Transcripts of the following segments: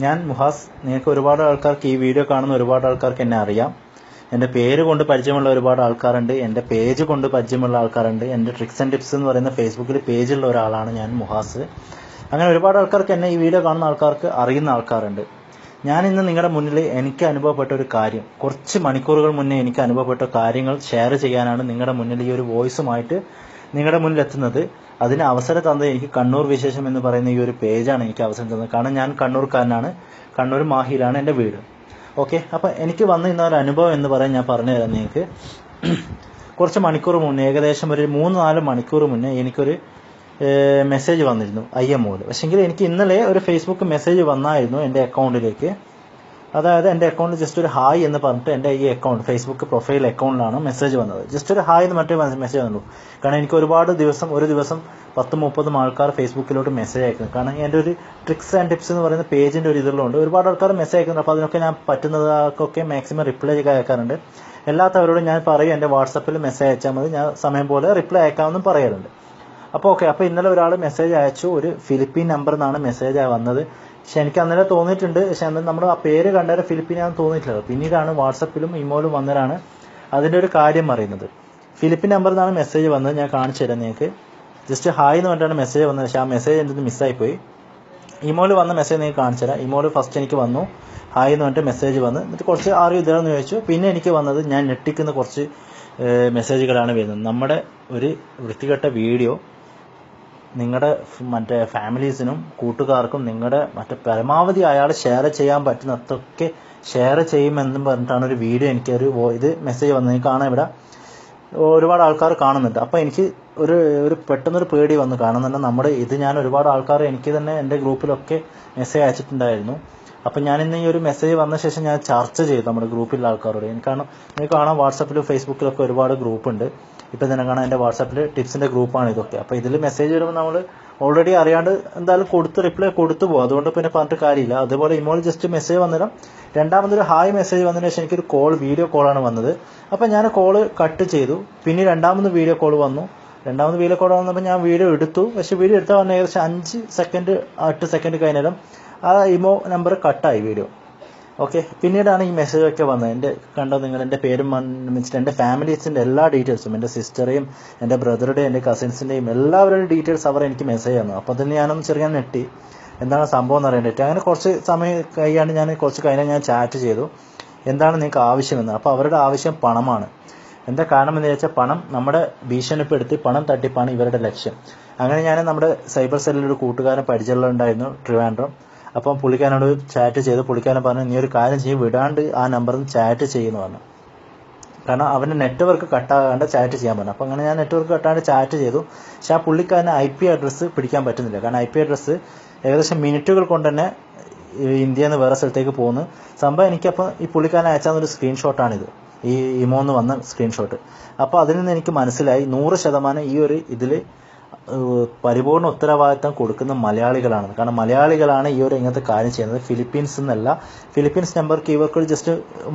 ഞാൻ മുഹാസ്. നിങ്ങൾക്ക് ഒരുപാട് ആൾക്കാർക്ക് ഈ വീഡിയോ കാണുന്ന ഒരുപാട് ആൾക്കാർക്ക് എന്നെ അറിയാം. എൻ്റെ പേര് കൊണ്ട് പരിചയമുള്ള ഒരുപാട് ആൾക്കാരുണ്ട്, എൻ്റെ പേജ് കൊണ്ട് പരിചയമുള്ള ആൾക്കാരുണ്ട്. എൻ്റെ ട്രിക്സ് ആൻഡ് ടിപ്സ് എന്ന് പറയുന്ന ഫേസ്ബുക്കിൽ പേജുള്ള ഒരാളാണ് ഞാൻ മുഹാസ്. അങ്ങനെ ഒരുപാട് ആൾക്കാർക്ക് എന്നെ ഈ വീഡിയോ കാണുന്ന ആൾക്കാർക്ക് അറിയുന്ന ആൾക്കാരുണ്ട്. ഞാൻ ഇന്ന് നിങ്ങളുടെ മുന്നിൽ എനിക്ക് അനുഭവപ്പെട്ട ഒരു കാര്യം, കുറച്ച് മണിക്കൂറുകൾ മുന്നേ എനിക്ക് അനുഭവപ്പെട്ട കാര്യങ്ങൾ ഷെയർ ചെയ്യാനാണ് നിങ്ങളുടെ മുന്നിൽ ഈ ഒരു വോയിസുമായിട്ട് നിങ്ങളുടെ മുന്നിൽ എത്തുന്നത്. അതിന് അവസരം തന്നത് എനിക്ക് കണ്ണൂർ വിശേഷം എന്ന് പറയുന്ന ഈ ഒരു പേജാണ് എനിക്ക് അവസരം തന്നത്. കാരണം ഞാൻ കണ്ണൂർക്കാരനാണ്, കണ്ണൂർ മാഹിയിലാണ് എൻ്റെ വീട്. ഓക്കെ, അപ്പം എനിക്ക് വന്ന ഇന്നൊരു അനുഭവം എന്ന് പറയാൻ ഞാൻ പറഞ്ഞു തരാം നിങ്ങൾക്ക്. കുറച്ച് മണിക്കൂർ മുന്നേ, ഏകദേശം ഒരു 3-4 മണിക്കൂർ മുന്നേ എനിക്കൊരു മെസ്സേജ് വന്നിരുന്നു IMOയിൽ. പക്ഷേങ്കിൽ എനിക്ക് ഇന്നലെ ഒരു ഫേസ്ബുക്ക് മെസ്സേജ് വന്നായിരുന്നു എൻ്റെ അക്കൗണ്ടിലേക്ക്. അതായത് എൻ്റെ അക്കൗണ്ടിൽ ജസ്റ്റ് ഒരു ഹായ് എന്ന് പറഞ്ഞിട്ട് എൻ്റെ ഈ അക്കൗണ്ട് ഫേസ്ബുക്ക് പ്രൊഫൈൽ അക്കൗണ്ടിലാണ് മെസ്സേജ് വന്നത്. ജസ്റ്റ് ഒരു ഹായ് എന്ന് മറ്റേ മെസ്സേജ് വന്നു. കാരണം എനിക്ക് ഒരുപാട് ദിവസം, ഒരു ദിവസം 10-30 ആൾക്കാർ ഫേസ്ബുക്കിലോട്ട് മെസ്സേജ് അയക്കുന്നു. കാരണം എൻ്റെ ഒരു ട്രിക്സ് ആൻഡ് ടിപ്സ് എന്ന് പറയുന്ന പേജിൻ്റെ ഒരു ഇതിലുണ്ട്, ഒരുപാട് ആൾക്കാർ മെസ്സേജ് അയക്കുന്നുണ്ട്. അപ്പോൾ അതിനൊക്കെ ഞാൻ പറ്റുന്നതൊക്കെ മാക്സിമം റിപ്ലൈ അയക്കാറുണ്ട്. എല്ലാത്തവരോടും ഞാൻ പറയും എൻ്റെ വാട്സപ്പിൽ മെസ്സേജ് അയച്ചാൽ മതി, ഞാൻ സമയം പോലെ റിപ്ലൈ അയക്കാമെന്നും പറയാറുണ്ട്. അപ്പോൾ ഓക്കെ, അപ്പോൾ ഇന്നലെ ഒരാൾ മെസ്സേജ് അയച്ചു. ഒരു ഫിലിപ്പീൻ നമ്പറിൽ നിന്നാണ് മെസ്സേജ് വന്നത്. പക്ഷെ എനിക്ക് അന്നേരം തോന്നിയിട്ടുണ്ട്, പക്ഷെ അന്ന് നമ്മൾ ആ പേര് കണ്ടേരം ഫിലിപ്പീനാണെന്ന് തോന്നിയിട്ടില്ല. പിന്നീടാണ് വാട്സപ്പിലും ഇമോയിലും വന്നവരാണ് അതിൻ്റെ ഒരു കാര്യം അറിയുന്നത്. ഫിലിപ്പീൻ നമ്പറിൽ നിന്നാണ് മെസ്സേജ് വന്നത്. ഞാൻ കാണിച്ചു തരാം നിങ്ങൾക്ക്. ജസ്റ്റ് ഹായ് എന്ന് പറഞ്ഞിട്ടാണ് മെസ്സേജ് വന്നത്. പക്ഷേ ആ മെസ്സേജ് എൻ്റെ മിസ്സായിപ്പോയി. ഇമോയിൽ വന്ന മെസ്സേജ് നിങ്ങൾക്ക് കാണിച്ചു തരാം. ഇമോയിൽ ഫസ്റ്റ് എനിക്ക് വന്നു ഹായ് എന്ന് പറഞ്ഞിട്ട് മെസ്സേജ് വന്ന്. എന്നിട്ട് കുറച്ച് ആരും ഇതാണെന്ന് ചോദിച്ചു. പിന്നെ എനിക്ക് വന്നത് ഞാൻ ഞെട്ടിക്കുന്ന കുറച്ച് മെസ്സേജുകളാണ് വരുന്നത്. നമ്മുടെ ഒരു വൃത്തികെട്ട വീഡിയോ നിങ്ങളുടെ മറ്റേ ഫാമിലീസിനും കൂട്ടുകാർക്കും നിങ്ങളുടെ പരമാവധി അയാൾ ഷെയർ ചെയ്യാൻ പറ്റുന്നതൊക്കെ ഷെയർ ചെയ്യുമെന്നും പറഞ്ഞിട്ടാണ് ഒരു വീഡിയോ എനിക്കൊരു ഇത് മെസ്സേജ് വന്നത്. എനിക്ക് കാണാൻ ഇവിടെ ഒരുപാട് ആൾക്കാർ കാണുന്നുണ്ട്. അപ്പോൾ എനിക്ക് ഒരു പെട്ടെന്നൊരു പേടി വന്നു. കാണുന്നുണ്ട് നമ്മുടെ ഇത് ഞാൻ ഒരുപാട് ആൾക്കാർ എനിക്ക് തന്നെ എൻ്റെ ഗ്രൂപ്പിലൊക്കെ മെസ്സേജ് അയച്ചിട്ടുണ്ടായിരുന്നു. അപ്പം ഞാനിന്ന് ഈ ഒരു മെസ്സേജ് വന്ന ശേഷം ഞാൻ ചർച്ച ചെയ്തു നമ്മുടെ ഗ്രൂപ്പിലെ ആൾക്കാരോട്. എനിക്ക് കാണാം വാട്സപ്പിലും ഫേസ്ബുക്കിലൊക്കെ ഒരുപാട് ഗ്രൂപ്പുണ്ട്. ഇപ്പം തന്നെ കാണാം എൻ്റെ വാട്സപ്പിൽ ടിപ്സിൻ്റെ ഗ്രൂപ്പാണ് ഇതൊക്കെ. അപ്പോൾ ഇതിൽ മെസ്സേജ് വരുമ്പോൾ നമ്മൾ ഓൾറെഡി അറിയാണ്ട് എന്തായാലും റിപ്ലൈ കൊടുത്തു പോകും. അതുകൊണ്ട് പിന്നെ പറഞ്ഞിട്ട് കാര്യമില്ല. അതുപോലെ ഇമോൾ ജസ്റ്റ് മെസ്സേജ് വന്നിടാം. രണ്ടാമതൊരു ഹായ് മെസ്സേജ് വന്നതിന് ശേഷം എനിക്കൊരു വീഡിയോ കോളാണ് വന്നത്. അപ്പം ഞാൻ കോള് കട്ട് ചെയ്തു. പിന്നെ രണ്ടാമത് വീഡിയോ കോൾ വന്നു. വന്നപ്പോൾ ഞാൻ വീഡിയോ എടുത്തു. പക്ഷേ വീഡിയോ എടുത്താൽ വന്ന ഏകദേശം 5 സെക്കൻഡ് 8 സെക്കൻഡ് കഴിഞ്ഞേരം ആ ഇമോ നമ്പർ കട്ടായി വീഡിയോ. ഓക്കെ, പിന്നീടാണ് ഈ മെസ്സേജൊക്കെ വന്നത്. എൻ്റെ കണ്ടോ നിങ്ങൾ, എൻ്റെ പേരും വെച്ചിട്ട് എൻ്റെ ഫാമിലീസിൻ്റെ എല്ലാ ഡീറ്റെയിൽസും, എൻ്റെ സിസ്റ്ററേയും എൻ്റെ ബ്രദറുടെയും എൻ്റെ കസിൻസിൻ്റെയും എല്ലാവരുടെയും ഡീറ്റെയിൽസ് അവർ എനിക്ക് മെസ്സേജ് തന്നു. അപ്പോൾ തന്നെ ഞാനൊന്ന് ചെറിയ നെട്ടി, എന്താണ് സംഭവം എന്ന് അറിയേണ്ടിട്ട്. അങ്ങനെ കുറച്ച് സമയം കഴിയാണ്ട് കുറച്ച് കഴിഞ്ഞാൽ ഞാൻ ചാറ്റ് ചെയ്തു, എന്താണ് നിങ്ങൾക്ക് ആവശ്യമെന്ന്. അപ്പോൾ അവരുടെ ആവശ്യം പണമാണ്. എന്താ കാരണം എന്ന് ചോദിച്ചാൽ പണം നമ്മുടെ ഭീഷണിപ്പെടുത്തി പണം തട്ടിപ്പാണ് ഇവരുടെ ലക്ഷ്യം. അങ്ങനെ ഞാൻ നമ്മുടെ സൈബർ സെല്ലിലൊരു കൂട്ടുകാരൻ പരിചയമുണ്ടായിരുന്നു, ട്രിവാൻഡ്രം. അപ്പം പുള്ളിക്കാരനോട് ചാറ്റ് ചെയ്ത് പുള്ളിക്കാരൻ പറഞ്ഞു, നീ ഒരു കാര്യം ചെയ്യും, വിടാണ്ട് ആ നമ്പറിൽ ചാറ്റ് ചെയ്യുന്നു പറഞ്ഞു. കാരണം അവൻ്റെ നെറ്റ്വർക്ക് കട്ടാകാണ്ട് ചാറ്റ് ചെയ്യാൻ പറഞ്ഞു. അപ്പോൾ അങ്ങനെ ഞാൻ നെറ്റ്വർക്ക് കട്ടാണ്ട് ചാറ്റ് ചെയ്തു. പക്ഷെ ആ പുള്ളിക്കാരന് IP അഡ്രസ്സ് പിടിക്കാൻ പറ്റുന്നില്ല. കാരണം IP അഡ്രസ്സ് ഏകദേശം മിനിറ്റുകൾ കൊണ്ട് തന്നെ ഇന്ത്യയിൽ നിന്ന് വേറെ സ്ഥലത്തേക്ക് പോകുന്നു. സംഭവം എനിക്കപ്പോൾ ഈ പുള്ളിക്കാരൻ അയച്ചാൽ സ്ക്രീൻഷോട്ടാണിത്, ഈ ഇമോ എന്ന് വന്ന സ്ക്രീൻഷോട്ട്. അപ്പോൾ അതിൽ നിന്ന് എനിക്ക് മനസ്സിലായി 100% ഈ ഒരു ഇതിൽ പരിപൂർണ്ണ ഉത്തരവാദിത്തം കൊടുക്കുന്ന മലയാളികളാണ്. കാരണം മലയാളികളാണ് ഈ ഒരു ഇങ്ങനത്തെ കാര്യം ചെയ്യുന്നത്. ഫിലിപ്പീൻസ് എന്നല്ല, ഫിലിപ്പീൻസ് നമ്പർക്ക് ഇവർക്ക് ജസ്റ്റ്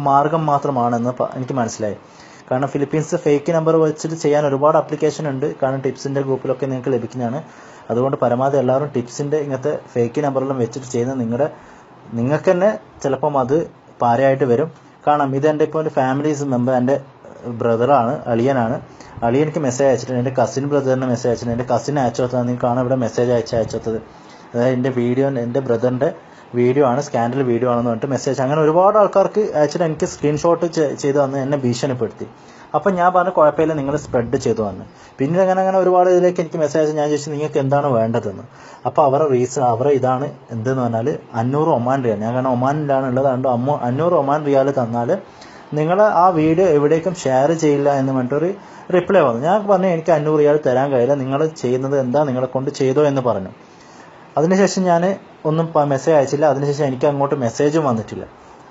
മാർഗം മാത്രമാണെന്ന് എനിക്ക് മനസ്സിലായി. കാരണം ഫിലിപ്പീൻസ് ഫേക്ക് നമ്പർ വെച്ചിട്ട് ചെയ്യാൻ ഒരുപാട് ആപ്ലിക്കേഷൻ ഉണ്ട്. കാരണം ടിപ്സിൻ്റെ ഗ്രൂപ്പിലൊക്കെ നിങ്ങൾക്ക് ലഭിക്കുന്നതാണ്. അതുകൊണ്ട് പരമാവധി എല്ലാവരും ടിപ്സിൻ്റെ ഇങ്ങനത്തെ ഫേക്ക് നമ്പറെല്ലാം വെച്ചിട്ട് ചെയ്യുന്ന നിങ്ങൾക്ക് തന്നെ ചിലപ്പം അത് പാരയായിട്ട് വരും. കാരണം ഇതെൻ്റെ ഇപ്പോൾ ഒരു ഫാമിലീസ് മെമ്പർ, എൻ്റെ ബ്രദറാണ്, അളിയനാണ്. അളിയനിക്ക് മെസ്സേജ് അയച്ചിട്ടുണ്ട്. എൻ്റെ കസിൻ ബ്രദറിന് മെസ്സേജ് അയച്ചിട്ടുണ്ട്. എൻ്റെ കസിൻ അയച്ചോത്തത് നിങ്ങൾക്ക് കാണാം ഇവിടെ മെസ്സേജ് അയച്ചോത്തത്. അതായത് എൻ്റെ ബ്രദറിൻ്റെ വീഡിയോ ആണ്, സ്കാൻഡൽ വീഡിയോ ആണെന്ന് പറഞ്ഞിട്ട് മെസ്സേജ്. അങ്ങനെ ഒരുപാട് ആൾക്കാർക്ക് അയച്ചിട്ട് എനിക്ക് സ്ക്രീൻഷോട്ട് ചെയ്ത് തന്ന് എന്നെ ഭീഷണിപ്പെടുത്തി. അപ്പം ഞാൻ പറഞ്ഞു കുഴപ്പമില്ല, നിങ്ങൾ സ്പ്രെഡ് ചെയ്തു വന്ന്. പിന്നെ അങ്ങനെ ഒരുപാട് ഇതിലേക്ക് എനിക്ക് മെസ്സേജ് അയച്ചു. ഞാൻ ചോദിച്ചു നിങ്ങൾക്ക് എന്താണ് വേണ്ടതെന്ന്. അപ്പോൾ അവരുടെ ഇതാണ് എന്തെന്ന് പറഞ്ഞാൽ 500 ഒമാൻ റിയാൽ. ഞാൻ കാരണം ഒമാനിലാണ് ഉള്ളത്, അതുകൊണ്ട് 500 ഒമാൻ റിയാൽ തന്നാൽ നിങ്ങൾ ആ വീഡിയോ എവിടേക്കും ഷെയർ ചെയ്യില്ല എന്ന് പറഞ്ഞിട്ടൊരു റിപ്ലൈ വന്നു. ഞാൻ പറഞ്ഞു എനിക്ക് 500 റിയാൽ തരാൻ കഴിയില്ല, നിങ്ങൾ ചെയ്യുന്നത് എന്താ, നിങ്ങളെ കൊണ്ട് ചെയ്തോ എന്ന് പറഞ്ഞു. അതിനുശേഷം ഞാൻ ഒന്നും മെസ്സേജ് അയച്ചില്ല. അതിനുശേഷം എനിക്ക് അങ്ങോട്ട് മെസ്സേജും വന്നിട്ടില്ല.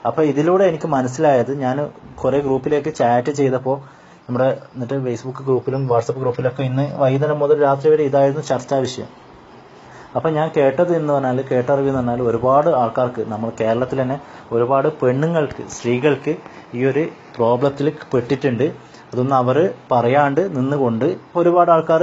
അപ്പോൾ ഇതിലൂടെ എനിക്ക് മനസ്സിലായത്, ഞാൻ കുറേ ഗ്രൂപ്പിലേക്ക് ചാറ്റ് ചെയ്തപ്പോൾ എന്നിട്ട് ഫേസ്ബുക്ക് ഗ്രൂപ്പിലും വാട്സപ്പ് ഗ്രൂപ്പിലൊക്കെ ഇന്ന് വൈകുന്നേരം മുതൽ രാത്രി വരെ ഇതായിരുന്നു ചർച്ചാ വിഷയം. അപ്പം ഞാൻ കേട്ടറിവ് എന്ന് പറഞ്ഞാൽ ഒരുപാട് ആൾക്കാർക്ക് നമ്മൾ കേരളത്തിൽ തന്നെ ഒരുപാട് സ്ത്രീകൾക്ക് ഈ ഒരു പ്രോബ്ലത്തിൽ പെട്ടിട്ടുണ്ട്. അതൊന്നും അവർ പറയാണ്ട് നിന്നുകൊണ്ട് ഒരുപാട് ആൾക്കാർ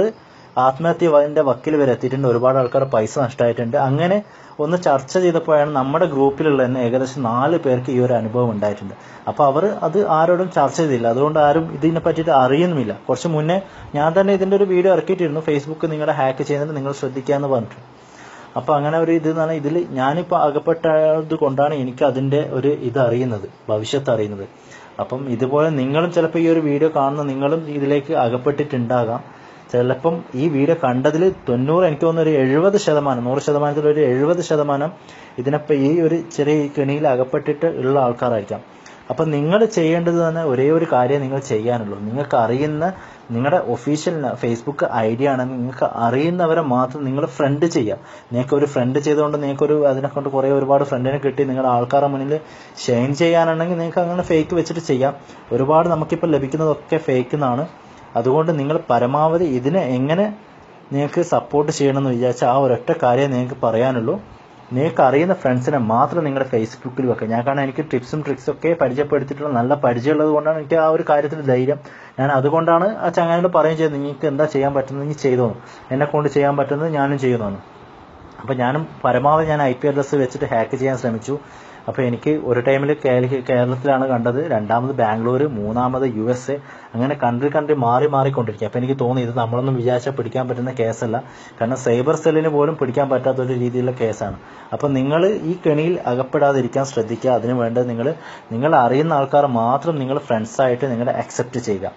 ആത്മഹത്യന്റെ വക്കിൽ വരെ എത്തിയിട്ടുണ്ട്. ഒരുപാട് ആൾക്കാർ പൈസ നഷ്ടമായിട്ടുണ്ട്. അങ്ങനെ ഒന്ന് ചർച്ച ചെയ്തപ്പോഴാണ് നമ്മുടെ ഗ്രൂപ്പിലുള്ള തന്നെ ഏകദേശം 4 പേർക്ക് ഈ ഒരു അനുഭവം ഉണ്ടായിട്ടുണ്ട്. അപ്പോൾ അവർ അത് ആരോടും ചർച്ച ചെയ്തില്ല. അതുകൊണ്ട് ആരും ഇതിനെ പറ്റിയിട്ട് അറിയുന്നുമില്ല. കുറച്ച് മുന്നേ ഞാൻ തന്നെ ഇതിന്റെ ഒരു വീഡിയോ ഇറക്കിയിട്ടിരുന്നു, ഫേസ്ബുക്ക് നിങ്ങളെ ഹാക്ക് ചെയ്യുന്നത് നിങ്ങൾ ശ്രദ്ധിക്കാന്ന് പറഞ്ഞിട്ട്. അപ്പോൾ അങ്ങനെ ഒരു ഇത് എന്ന് പറഞ്ഞാൽ ഇതിൽ ഞാനിപ്പോൾ അകപ്പെട്ടത് കൊണ്ടാണ് എനിക്ക് അതിന്റെ ഒരു ഇത് അറിയുന്നത്, ഭവിഷ്യത്ത് അറിയുന്നത്. അപ്പം ഇതുപോലെ നിങ്ങളും ചിലപ്പോൾ ഈ ഒരു വീഡിയോ കാണുന്ന നിങ്ങളും ഇതിലേക്ക് അകപ്പെട്ടിട്ടുണ്ടാകാം. ചിലപ്പം ഈ വീഡിയോ കണ്ടതിൽ 90, എനിക്ക് തോന്നുന്നു ഒരു 70%, 100%, ഒരു 70% ഇതിനപ്പം ഈ ഒരു ചെറിയ കെണിയിൽ അകപ്പെട്ടിട്ട് ഉള്ള ആൾക്കാരായിരിക്കാം. അപ്പം നിങ്ങൾ ചെയ്യേണ്ടത് തന്നെ ഒരേ ഒരു കാര്യം നിങ്ങൾ ചെയ്യാനുള്ളൂ. നിങ്ങൾക്ക് അറിയുന്ന നിങ്ങളുടെ ഒഫീഷ്യൽ ഫേസ്ബുക്ക് ഐഡി ആണെങ്കിൽ നിങ്ങൾക്ക് അറിയുന്നവരെ മാത്രം നിങ്ങൾ ഫ്രണ്ട് ചെയ്യുക. നിങ്ങൾക്ക് ഒരു ഫ്രണ്ട് ചെയ്തുകൊണ്ട് നിങ്ങൾക്കൊരു അതിനെക്കൊണ്ട് ഒരുപാട് ഫ്രണ്ടിനെ കിട്ടി നിങ്ങളുടെ ആൾക്കാരുടെ മുന്നിൽ ഷെയർ ചെയ്യാനാണെങ്കിൽ നിങ്ങൾക്ക് അങ്ങനെ ഫേക്ക് വെച്ചിട്ട് ചെയ്യാം. ഒരുപാട് നമുക്കിപ്പോൾ ലഭിക്കുന്നതൊക്കെ ഫേക്ക് എന്നാണ്. അതുകൊണ്ട് നിങ്ങൾ പരമാവധി ഇതിനെ എങ്ങനെ നിങ്ങൾക്ക് സപ്പോർട്ട് ചെയ്യണമെന്ന് വിചാരിച്ചാൽ ആ ഒരൊറ്റ കാര്യം നിങ്ങൾക്ക് പറയാനുള്ളൂ. നിങ്ങൾക്ക് അറിയുന്ന ഫ്രണ്ട്സിനെ മാത്രം നിങ്ങളുടെ ഫേസ്ബുക്കിൽ വെക്കുക. ഞാൻ കാരണം എനിക്ക് ടിപ്സും ട്രിക്സും ഒക്കെ പരിചയപ്പെടുത്തിയിട്ടുള്ള നല്ല പരിചയമുള്ളത് കൊണ്ടാണ് എനിക്ക് ആ ഒരു കാര്യത്തിൽ ധൈര്യം. ഞാൻ അതുകൊണ്ടാണ് ആ ചങ്ങാനോട് പറയുകയും ചെയ്തത്, നിങ്ങൾക്ക് എന്താ ചെയ്യാൻ പറ്റുന്നത് നിങ്ങൾ ചെയ്തോന്നു, എന്നെ കൊണ്ട് ചെയ്യാൻ പറ്റുന്നത് ഞാനും ചെയ്യുന്നതാണ്. അപ്പം ഞാനും പരമാവധി ഞാൻ IP അഡ്രസ്സ് വെച്ചിട്ട് ഹാക്ക് ചെയ്യാൻ ശ്രമിച്ചു. അപ്പോൾ എനിക്ക് ഒരു ടൈമിൽ കേരളത്തിലാണ് കണ്ടത്, രണ്ടാമത് ബാംഗ്ലൂർ, മൂന്നാമത് USA, അങ്ങനെ കൺട്രി മാറിക്കൊണ്ടിരിക്കുക. അപ്പോൾ എനിക്ക് തോന്നി ഇത് നമ്മളൊന്നും വിചാരിച്ചാൽ പിടിക്കാൻ പറ്റുന്ന കേസല്ല. കാരണം സൈബർ സെല്ലിന് പോലും പിടിക്കാൻ പറ്റാത്തൊരു രീതിയിലുള്ള കേസാണ്. അപ്പം നിങ്ങൾ ഈ കെണിയിൽ അകപ്പെടാതിരിക്കാൻ ശ്രദ്ധിക്കുക. അതിനു വേണ്ടത് നിങ്ങൾ അറിയുന്ന ആൾക്കാർ മാത്രം നിങ്ങൾ ഫ്രണ്ട്സായിട്ട് നിങ്ങളെ അക്സെപ്റ്റ് ചെയ്യുക.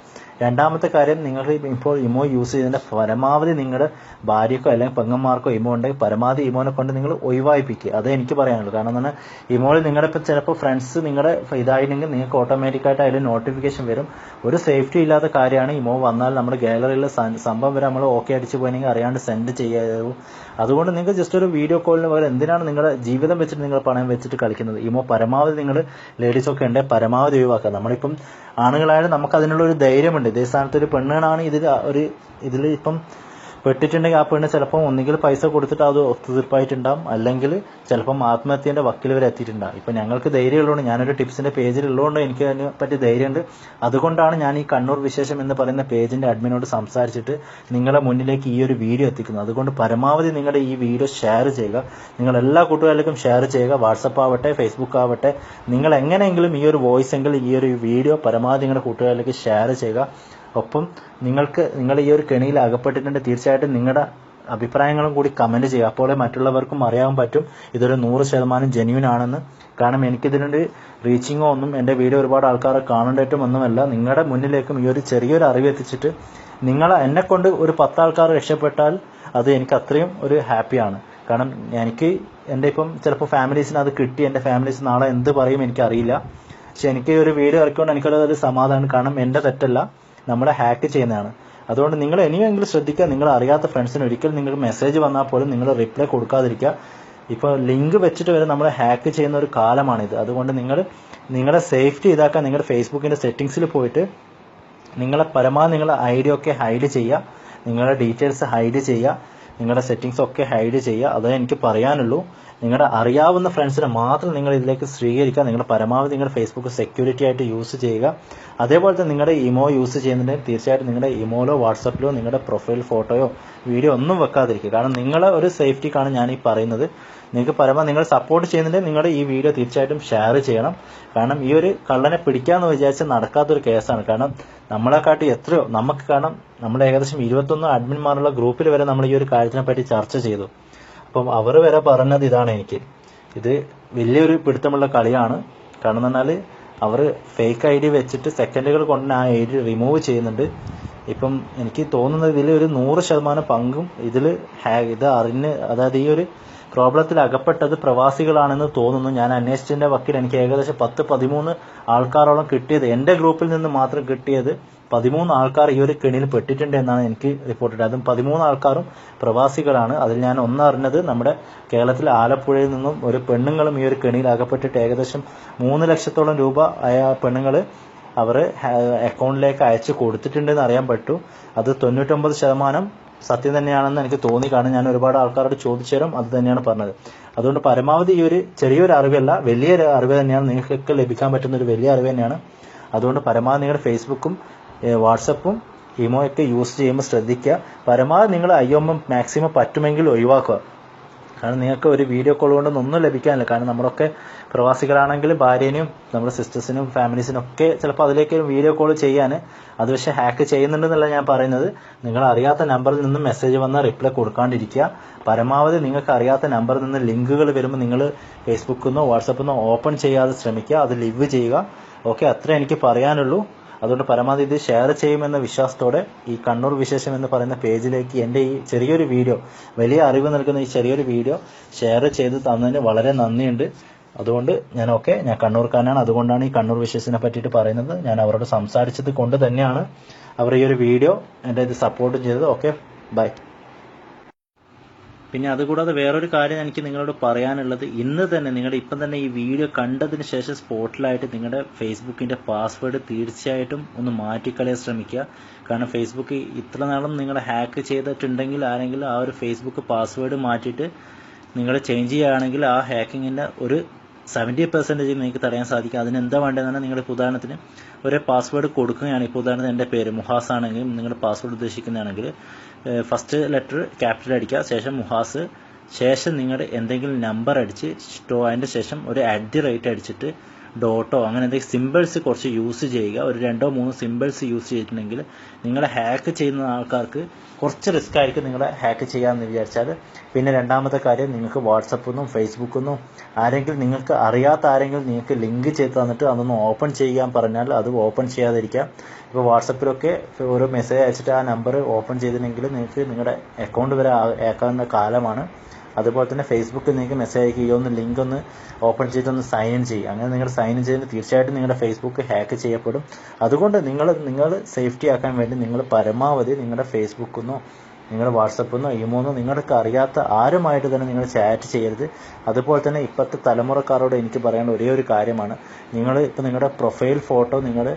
രണ്ടാമത്തെ കാര്യം, നിങ്ങൾ ഇപ്പോൾ ഇമോ യൂസ് ചെയ്തതിൻ്റെ പരമാവധി നിങ്ങളുടെ ഭാര്യക്കോ അല്ലെങ്കിൽ പെങ്ങന്മാർക്കോ ഇമോ ഉണ്ടെങ്കിൽ പരമാവധി ഇമോനെ കൊണ്ട് നിങ്ങൾ ഒഴിവായിപ്പിക്കുക. അതേ എനിക്ക് പറയാനുള്ളൂ. കാരണം എന്ന് പറഞ്ഞാൽ ഇമോയിൽ നിങ്ങളുടെ ഇപ്പോൾ ചിലപ്പോൾ ഫ്രണ്ട്സ് നിങ്ങളുടെ ഇതായില്ലെങ്കിൽ നിങ്ങൾക്ക് ഓട്ടോമാറ്റിക്കായിട്ട് അതിൽ നോട്ടിഫിക്കേഷൻ വരും. ഒരു സേഫ്റ്റി ഇല്ലാത്ത കാര്യമാണ്. ഇമോ വന്നാൽ നമ്മുടെ ഗാലറിയിലെ സംഭവം വരെ നമ്മൾ ഓക്കെ അടിച്ച് പോയെങ്കിൽ അറിയാണ്ട് സെൻഡ് ചെയ്യാവും. അതുകൊണ്ട് നിങ്ങൾക്ക് ജസ്റ്റ് ഒരു വീഡിയോ കോളിന് പകരം എന്തിനാണ് നിങ്ങളുടെ ജീവിതം വെച്ചിട്ട് നിങ്ങൾ പണയം വെച്ചിട്ട് കളിക്കുന്നത്? ഇമോ പരമാവധി നിങ്ങൾ ലേഡീസൊക്കെ ഉണ്ടെങ്കിൽ പരമാവധി ഒഴിവാക്കുക. നമ്മളിപ്പം ആണുങ്ങളായാലും നമുക്ക് അതിനുള്ള ഒരു ധൈര്യമുണ്ട്. ഇതേ സ്ഥാനത്ത് ഒരു പെണ്ണാണ് ഇതിൽ ഇപ്പം പെട്ടിട്ടുണ്ടെങ്കിൽ ആ പെണ്ണ് ചിലപ്പം ഒന്നുകിൽ പൈസ കൊടുത്തിട്ട് അത് ഒത്തുതീർപ്പായിട്ടുണ്ടാകും, അല്ലെങ്കിൽ ചിലപ്പം ആത്മഹത്യന്റെ വക്കിൽ വരെ എത്തിയിട്ടുണ്ടാകും. ഇപ്പം ഞങ്ങൾക്ക് ധൈര്യമുള്ളതുകൊണ്ട്, ഞാനൊരു ടിപ്സിന്റെ പേജിലുള്ളതുകൊണ്ട് എനിക്ക് അതിനെ പറ്റി ധൈര്യമുണ്ട്. അതുകൊണ്ടാണ് ഞാൻ ഈ കണ്ണൂർ വിശേഷം എന്ന് പറയുന്ന പേജിന്റെ അഡ്മിനോട് സംസാരിച്ചിട്ട് നിങ്ങളുടെ മുന്നിലേക്ക് ഈ ഒരു വീഡിയോ എത്തിക്കുന്നത്. അതുകൊണ്ട് പരമാവധി നിങ്ങളുടെ ഈ വീഡിയോ ഷെയർ ചെയ്യുക. നിങ്ങൾ എല്ലാ കൂട്ടുകാരിലേക്കും ഷെയർ ചെയ്യുക. വാട്സപ്പ് ആവട്ടെ, ഫേസ്ബുക്ക് ആവട്ടെ, നിങ്ങൾ എങ്ങനെയെങ്കിലും ഈ ഒരു വോയിസ് എങ്കിൽ ഈ ഒരു വീഡിയോ പരമാവധി നിങ്ങളുടെ കൂട്ടുകാരിലേക്ക് ഷെയർ ചെയ്യുക. ഒപ്പം നിങ്ങൾ ഈ ഒരു കെണിയിൽ അകപ്പെട്ടിട്ടുണ്ട്, തീർച്ചയായിട്ടും നിങ്ങളുടെ അഭിപ്രായങ്ങളും കൂടി കമന്റ് ചെയ്യുക. അപ്പോൾ മറ്റുള്ളവർക്കും അറിയാൻ പറ്റും ഇതൊരു 100% ജെന്യൂൻ ആണെന്ന്. കാരണം എനിക്കിതിനുണ്ട് റീച്ചിങ്ങോ ഒന്നും, എൻ്റെ വീഡിയോ ഒരുപാട് ആൾക്കാരെ കാണേണ്ടതായിട്ടും ഒന്നുമല്ല. നിങ്ങളുടെ മുന്നിലേക്കും ഈ ഒരു ചെറിയൊരു അറിവ് എത്തിച്ചിട്ട് എന്നെ കൊണ്ട് ഒരു 10 ആൾക്കാർ രക്ഷപ്പെട്ടാൽ അത് എനിക്ക് അത്രയും ഒരു ഹാപ്പിയാണ്. കാരണം എനിക്ക് എൻ്റെ ഇപ്പം ചിലപ്പോൾ ഫാമിലീസിന് അത് കിട്ടി, എൻ്റെ ഫാമിലീസ് നാളെ എന്ത് പറയും എനിക്കറിയില്ല. പക്ഷെ എനിക്ക് ഒരു വീഡിയോ ഇറക്കിക്കൊണ്ട് എനിക്കതൊരു സമാധാനം. കാരണം എൻ്റെ തെറ്റല്ല, നമ്മളെ ഹാക്ക് ചെയ്യുന്നതാണ്. അതുകൊണ്ട് നിങ്ങൾ ഇനിയെങ്കിലും ശ്രദ്ധിക്കുക. നിങ്ങൾ അറിയാത്ത ഫ്രണ്ട്സിന് ഒരിക്കലും നിങ്ങൾക്ക് മെസ്സേജ് വന്നാൽ പോലും നിങ്ങൾ റിപ്ലൈ കൊടുക്കാതിരിക്കുക. ഇപ്പോൾ ലിങ്ക് വെച്ചിട്ട് വരെ നമ്മളെ ഹാക്ക് ചെയ്യുന്ന ഒരു കാലമാണിത്. അതുകൊണ്ട് നിങ്ങളുടെ സേഫ്റ്റി ഇതാക്കാൻ നിങ്ങളുടെ ഫേസ്ബുക്കിന്റെ സെറ്റിംഗ്സിൽ പോയിട്ട് നിങ്ങളെ പരമാവധി നിങ്ങളുടെ ID ഒക്കെ ഹൈഡ് ചെയ്യുക, നിങ്ങളുടെ ഡീറ്റെയിൽസ് ഹൈഡ് ചെയ്യുക, നിങ്ങളുടെ സെറ്റിംഗ്സ് ഒക്കെ ഹൈഡ് ചെയ്യുക. അതേ എനിക്ക് പറയാനുള്ളൂ. നിങ്ങളുടെ അറിയാവുന്ന ഫ്രണ്ട്സിനെ മാത്രം നിങ്ങൾ ഇതിലേക്ക് സ്വീകരിക്കുക. നിങ്ങൾ പരമാവധി നിങ്ങളുടെ ഫേസ്ബുക്ക് സെക്യൂരിറ്റി ആയിട്ട് യൂസ് ചെയ്യുക. അതേപോലെ തന്നെ നിങ്ങളുടെ ഇമോ യൂസ് ചെയ്യുന്നുണ്ടെങ്കിൽ തീർച്ചയായിട്ടും നിങ്ങളുടെ ഇമോയിലോ വാട്സപ്പിലോ നിങ്ങളുടെ പ്രൊഫൈൽ ഫോട്ടോയോ വീഡിയോ ഒന്നും വെക്കാതിരിക്കുക. കാരണം നിങ്ങളെ ഒരു സേഫ്റ്റിക്കാണ് ഞാൻ ഈ പറയുന്നത്. നിങ്ങൾക്ക് പരമാവധി നിങ്ങൾ സപ്പോർട്ട് ചെയ്യുന്നുണ്ടെങ്കിൽ നിങ്ങളുടെ ഈ വീഡിയോ തീർച്ചയായിട്ടും ഷെയർ ചെയ്യണം. കാരണം ഈ ഒരു കള്ളനെ പിടിക്കാമെന്ന് വിചാരിച്ചാൽ നടക്കാത്തൊരു കേസാണ്. കാരണം നമ്മളെക്കാട്ടി എത്രയോ കാരണം നമ്മൾ ഏകദേശം 21 അഡ്മിന്മാരുള്ള ഗ്രൂപ്പിൽ വരെ നമ്മൾ ഈ ഒരു കാര്യത്തിനെ പറ്റി ചർച്ച ചെയ്തു. അപ്പം അവർ വരെ പറഞ്ഞത് ഇതാണ്, ഇത് വലിയൊരു പിടുത്തമുള്ള കളിയാണ്. കാരണം എന്ന് പറഞ്ഞാൽ അവർ ഫേക്ക് ID വെച്ചിട്ട് സെക്കൻഡുകൾ കൊണ്ട് ആ ID റിമൂവ് ചെയ്യുന്നുണ്ട്. ഇപ്പം എനിക്ക് തോന്നുന്നത് ഇതിൽ ഒരു 100% പങ്കും ഇത് അറിഞ്ഞ്, അതായത് ഈ ഒരു പ്രോബ്ലത്തിൽ അകപ്പെട്ടത് പ്രവാസികളാണെന്ന് തോന്നുന്നു. ഞാൻ അന്വേഷിച്ചതിന്റെ വക്കിൽ എനിക്ക് ഏകദേശം 10-13 ആൾക്കാരോളം കിട്ടിയത്, എന്റെ ഗ്രൂപ്പിൽ നിന്ന് മാത്രം കിട്ടിയത് 13 ആൾക്കാർ ഈ ഒരു കെണിയിൽ പെട്ടിട്ടുണ്ട് എന്നാണ് എനിക്ക് റിപ്പോർട്ട് ചെയ്തത്. അതും 13 ആൾക്കാരും പ്രവാസികളാണ്. അതിൽ ഞാൻ ഒന്നറിഞ്ഞത് നമ്മുടെ കേരളത്തിലെ ആലപ്പുഴയിൽ നിന്നും ഒരു പെണ്ണുങ്ങളും ഈ ഒരു കെണിയിൽ അകപ്പെട്ടിട്ട് ഏകദേശം 3 ലക്ഷത്തോളം രൂപ പെണ്ണുങ്ങൾ അവർ അക്കൗണ്ടിലേക്ക് അയച്ചു കൊടുത്തിട്ടുണ്ടെന്ന് അറിയാൻ പറ്റൂ. അത് 99% സത്യം തന്നെയാണെന്ന് എനിക്ക് തോന്നി. കാരണം ഞാൻ ഒരുപാട് ആൾക്കാരോട് ചോദിച്ചേരും അത് തന്നെയാണ് പറഞ്ഞത്. അതുകൊണ്ട് പരമാവധി ഈ ഒരു ചെറിയൊരു അറിവല്ല, വലിയൊരു അറിവ് തന്നെയാണ്, നിങ്ങൾക്കൊക്കെ ലഭിക്കാൻ പറ്റുന്ന ഒരു വലിയ അറിവ് തന്നെയാണ്. അതുകൊണ്ട് പരമാവധി നിങ്ങളുടെ ഫേസ്ബുക്കും വാട്സപ്പും ഇമോയൊക്കെ യൂസ് ചെയ്യുമ്പോൾ ശ്രദ്ധിക്കുക. പരമാവധി നിങ്ങൾ IMO മാക്സിമം പറ്റുമെങ്കിൽ ഒഴിവാക്കുക. കാരണം നിങ്ങൾക്ക് ഒരു വീഡിയോ കോൾ കൊണ്ടൊന്നും ഒന്നും ലഭിക്കാനില്ല. കാരണം നമ്മളൊക്കെ പ്രവാസികളാണെങ്കിൽ ഭാര്യനെയും നമ്മുടെ സിസ്റ്റേഴ്സിനും ഫാമിലീസിനും ഒക്കെ ചിലപ്പോൾ അതിലേക്ക് ഒരു വീഡിയോ കോൾ ചെയ്യാൻ അത് പക്ഷേ ഹാക്ക് ചെയ്യുന്നുണ്ടെന്നല്ല ഞാൻ പറയുന്നത്. നിങ്ങൾ അറിയാത്ത നമ്പറിൽ നിന്ന് മെസ്സേജ് വന്നാൽ റിപ്ലൈ കൊടുക്കാണ്ടിരിക്കുക. പരമാവധി നിങ്ങൾക്ക് അറിയാത്ത നമ്പറിൽ നിന്ന് ലിങ്കുകൾ വരുമ്പോൾ നിങ്ങൾ ഫേസ്ബുക്കിൽ നിന്നോ വാട്സപ്പിൽ നിന്നോ ഓപ്പൺ ചെയ്യാതെ ശ്രമിക്കുക. അത് ലിവ് ചെയ്യുക. ഓക്കെ, അത്രേ എനിക്ക് പറയാനുള്ളൂ. അതുകൊണ്ട് പരമാവധി ഇത് ഷെയർ ചെയ്യുമെന്ന വിശ്വാസത്തോടെ ഈ കണ്ണൂർ വിശേഷം എന്ന് പറയുന്ന പേജിലേക്ക് എൻ്റെ ഈ ചെറിയൊരു വീഡിയോ, വലിയ അറിവ് നൽകുന്ന ഈ ചെറിയൊരു വീഡിയോ ഷെയർ ചെയ്ത് തന്നതിന് വളരെ നന്ദിയുണ്ട്. അതുകൊണ്ട് ഞാൻ കണ്ണൂർക്കാരനാണ്. അതുകൊണ്ടാണ് ഈ കണ്ണൂർ വിശേഷത്തിനെ പറ്റിയിട്ട് പറയുന്നത്. ഞാൻ അവരോട് സംസാരിച്ചത് കൊണ്ട് തന്നെയാണ് അവർ ഈ ഒരു വീഡിയോ എൻ്റെ ഇത് സപ്പോർട്ട് ചെയ്തത്. Okay, bye. പിന്നെ അതുകൂടാതെ വേറൊരു കാര്യം എനിക്ക് നിങ്ങളോട് പറയാനുള്ളത്, ഇന്ന് തന്നെ നിങ്ങളുടെ ഇപ്പം തന്നെ ഈ വീഡിയോ കണ്ടതിന് ശേഷം സ്പോട്ടിലായിട്ട് നിങ്ങളുടെ ഫേസ്ബുക്കിൻ്റെ പാസ്വേഡ് തീർച്ചയായിട്ടും ഒന്ന് മാറ്റിക്കളയാൻ ശ്രമിക്കുക. കാരണം ഫേസ്ബുക്ക് ഇത്ര നാളും നിങ്ങൾ ഹാക്ക് ചെയ്തിട്ടുണ്ടെങ്കിൽ ആരെങ്കിലും ആ ഒരു ഫേസ്ബുക്ക് പാസ്വേഡ് മാറ്റിയിട്ട് നിങ്ങൾ ചേഞ്ച് ചെയ്യുകയാണെങ്കിൽ ആ ഹാക്കിങ്ങിൻ്റെ ഒരു 70% നിങ്ങൾക്ക് തടയാൻ സാധിക്കും. അതിനെന്താ വേണ്ടതെന്ന് നിങ്ങൾ ഇപ്പോൾ ഉദാഹരണത്തിന് ഒരു പാസ്വേഡ് കൊടുക്കുകയാണ്. ഇപ്പോൾ ഉദാഹരണത്തിന് എൻ്റെ പേര് മുഹാസ് ആണെങ്കിൽ നിങ്ങളുടെ പാസ്വേഡ് ഉദ്ദേശിക്കുന്നതാണെങ്കിൽ ഫസ്റ്റ് ലെറ്റർ ക്യാപിറ്റൽ അടിക്കുക, ശേഷം മുഹാസ്, ശേഷം നിങ്ങളുടെ എന്തെങ്കിലും നമ്പർ അടിച്ച് അതിൻ്റെ ശേഷം ഒരു @ അടിച്ചിട്ട് ഡോട്ടോ അങ്ങനെ എന്തെങ്കിലും സിമ്പിൾസ് കുറച്ച് യൂസ് ചെയ്യുക. ഒരു 2-3 സിമ്പിൾസ് യൂസ് ചെയ്തിട്ടുണ്ടെങ്കിൽ നിങ്ങളെ ഹാക്ക് ചെയ്യുന്ന ആൾക്കാർക്ക് കുറച്ച് റിസ്ക് ആയിരിക്കും നിങ്ങളെ ഹാക്ക് ചെയ്യാമെന്ന് വിചാരിച്ചാൽ. പിന്നെ രണ്ടാമത്തെ കാര്യം, നിങ്ങൾക്ക് വാട്സപ്പിൽ നിന്നും ഫേസ്ബുക്കിൽ നിന്നും ആരെങ്കിലും നിങ്ങൾക്ക് അറിയാത്ത ആരെങ്കിലും നിങ്ങൾക്ക് ലിങ്ക് ചെയ്ത് തന്നിട്ട് അതൊന്ന് ഓപ്പൺ ചെയ്യാൻ പറഞ്ഞാൽ അത് ഓപ്പൺ ചെയ്യാതിരിക്കുക. ഇപ്പോൾ വാട്സപ്പിലൊക്കെ ഓരോ മെസ്സേജ് അയച്ചിട്ട് ആ നമ്പർ ഓപ്പൺ ചെയ്തിട്ടുണ്ടെങ്കിൽ നിങ്ങൾക്ക് നിങ്ങളുടെ അക്കൗണ്ട് വരെ ആക്കാവുന്ന കാലമാണ്. അതുപോലെ തന്നെ ഫേസ്ബുക്കിൽ നിങ്ങൾക്ക് മെസ്സേജ് അയക്കുക, ഒന്ന് ലിങ്ക് ഒന്ന് ഓപ്പൺ ചെയ്തൊന്ന് സൈൻ ഇൻ ചെയ്യുക. അങ്ങനെ നിങ്ങൾ സൈൻ ഇൻ ചെയ്ത് തീർച്ചയായിട്ടും നിങ്ങളുടെ ഫേസ്ബുക്ക് ഹാക്ക് ചെയ്യപ്പെടും. അതുകൊണ്ട് നിങ്ങൾ സേഫ്റ്റി ആക്കാൻ വേണ്ടി നിങ്ങൾ പരമാവധി നിങ്ങളുടെ ഫേസ്ബുക്കിൽ നിന്നോ നിങ്ങളുടെ വാട്സപ്പിൽ നിന്നോ ഇമോന്നോ നിങ്ങൾക്ക് അറിയാത്ത ആരുമായിട്ട് തന്നെ നിങ്ങൾ ചാറ്റ് ചെയ്യരുത്. അതുപോലെ തന്നെ ഇപ്പോഴത്തെ തലമുറക്കാരോട് എനിക്ക് പറയാനുള്ള ഒരേ ഒരു കാര്യമാണ്, നിങ്ങൾ ഇപ്പോൾ നിങ്ങളുടെ പ്രൊഫൈൽ ഫോട്ടോ നിങ്ങൾ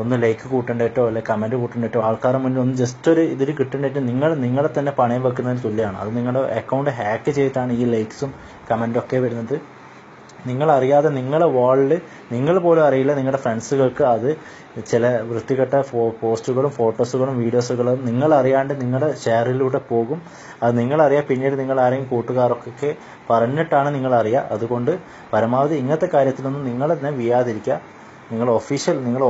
ഒന്ന് ലൈക്ക് കൂട്ടേണ്ടിട്ടോ അല്ലെങ്കിൽ കമൻറ്റ് കൂട്ടേണ്ടിട്ടോ ആൾക്കാരുടെ മുന്നിൽ ഒന്ന് ജസ്റ്റ് ഒരു ഇതിൽ കിട്ടേണ്ടിട്ട് നിങ്ങളെ തന്നെ പണയം വെക്കുന്നതിന് തുല്യമാണ്. അത് നിങ്ങളുടെ അക്കൗണ്ട് ഹാക്ക് ചെയ്തിട്ടാണ് ഈ ലൈക്സും കമൻറ്റും ഒക്കെ വരുന്നത്. നിങ്ങളറിയാതെ നിങ്ങളെ വാളിൽ നിങ്ങൾ പോലും അറിയില്ല നിങ്ങളുടെ ഫ്രണ്ട്സുകൾക്ക് അത് ചില വൃത്തികെട്ട പോസ്റ്റുകളും ഫോട്ടോസുകളും വീഡിയോസുകളും നിങ്ങളറിയാണ്ട് നിങ്ങളുടെ ഷെയറിലൂടെ പോകും. അത് നിങ്ങളറിയാം, പിന്നീട് നിങ്ങൾ ആരെങ്കിലും കൂട്ടുകാരൊക്കെ പറഞ്ഞിട്ടാണ് നിങ്ങളറിയുക. അതുകൊണ്ട് പരമാവധി ഇങ്ങനത്തെ കാര്യത്തിലൊന്നും നിങ്ങൾ തന്നെ വീഴാതിരിക്കുക. നിങ്ങൾ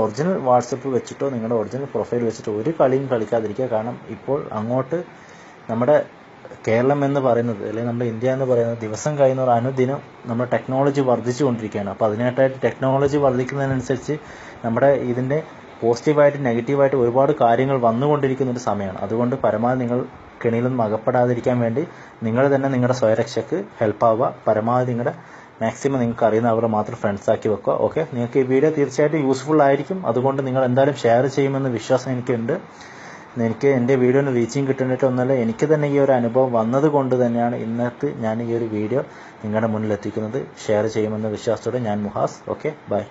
ഒറിജിനൽ വാട്സപ്പ് വെച്ചിട്ടോ നിങ്ങളുടെ ഒറിജിനൽ പ്രൊഫൈൽ വെച്ചിട്ടോ ഒരു കളിയും കളിക്കാതിരിക്കുക. കാരണം ഇപ്പോൾ അങ്ങോട്ട് നമ്മുടെ കേരളം എന്ന് പറയുന്നത് അല്ലെങ്കിൽ നമ്മുടെ ഇന്ത്യ എന്ന് പറയുന്നത് ദിവസം കഴിയുന്ന അനുദിനം നമ്മുടെ ടെക്നോളജി വർദ്ധിച്ചുകൊണ്ടിരിക്കുകയാണ്. അപ്പോൾ അതിനായിട്ടായിട്ട് ടെക്നോളജി വർദ്ധിക്കുന്നതിനനുസരിച്ച് നമ്മുടെ ഇതിൻ്റെ പോസിറ്റീവായിട്ട് നെഗറ്റീവായിട്ട് ഒരുപാട് കാര്യങ്ങൾ വന്നുകൊണ്ടിരിക്കുന്ന ഒരു സമയമാണ്. അതുകൊണ്ട് പരമാവധി നിങ്ങൾ കെണിയിലൊന്നും അകപ്പെടാതിരിക്കാൻ വേണ്ടി നിങ്ങൾ തന്നെ നിങ്ങളുടെ സ്വയരക്ഷയ്ക്ക് ഹെൽപ്പാവുക. പരമാവധി നിങ്ങളുടെ മാക്സിമം നിങ്ങൾക്ക് അറിയുന്നവരെ മാത്രം ഫ്രണ്ട്സാക്കി വെക്കുക. ഓക്കെ, നിങ്ങൾക്ക് ഈ വീഡിയോ തീർച്ചയായിട്ടും യൂസ്ഫുൾ ആയിരിക്കും. അതുകൊണ്ട് നിങ്ങൾ എന്തായാലും ഷെയർ ചെയ്യുമെന്ന് വിശ്വാസം എനിക്കുണ്ട്. എനിക്ക് എൻ്റെ വീഡിയോന് റീച്ചിങ് കിട്ടുന്നിട്ടൊന്നുമല്ല, എനിക്ക് തന്നെ ഈ ഒരു അനുഭവം വന്നത് കൊണ്ട് തന്നെയാണ് ഇന്നത്തെ ഞാൻ ഈ ഒരു വീഡിയോ നിങ്ങളുടെ മുന്നിൽ എത്തിക്കുന്നത്. ഷെയർ ചെയ്യുമെന്ന വിശ്വാസത്തോടെ ഞാൻ മുഹാസ്. Okay, by.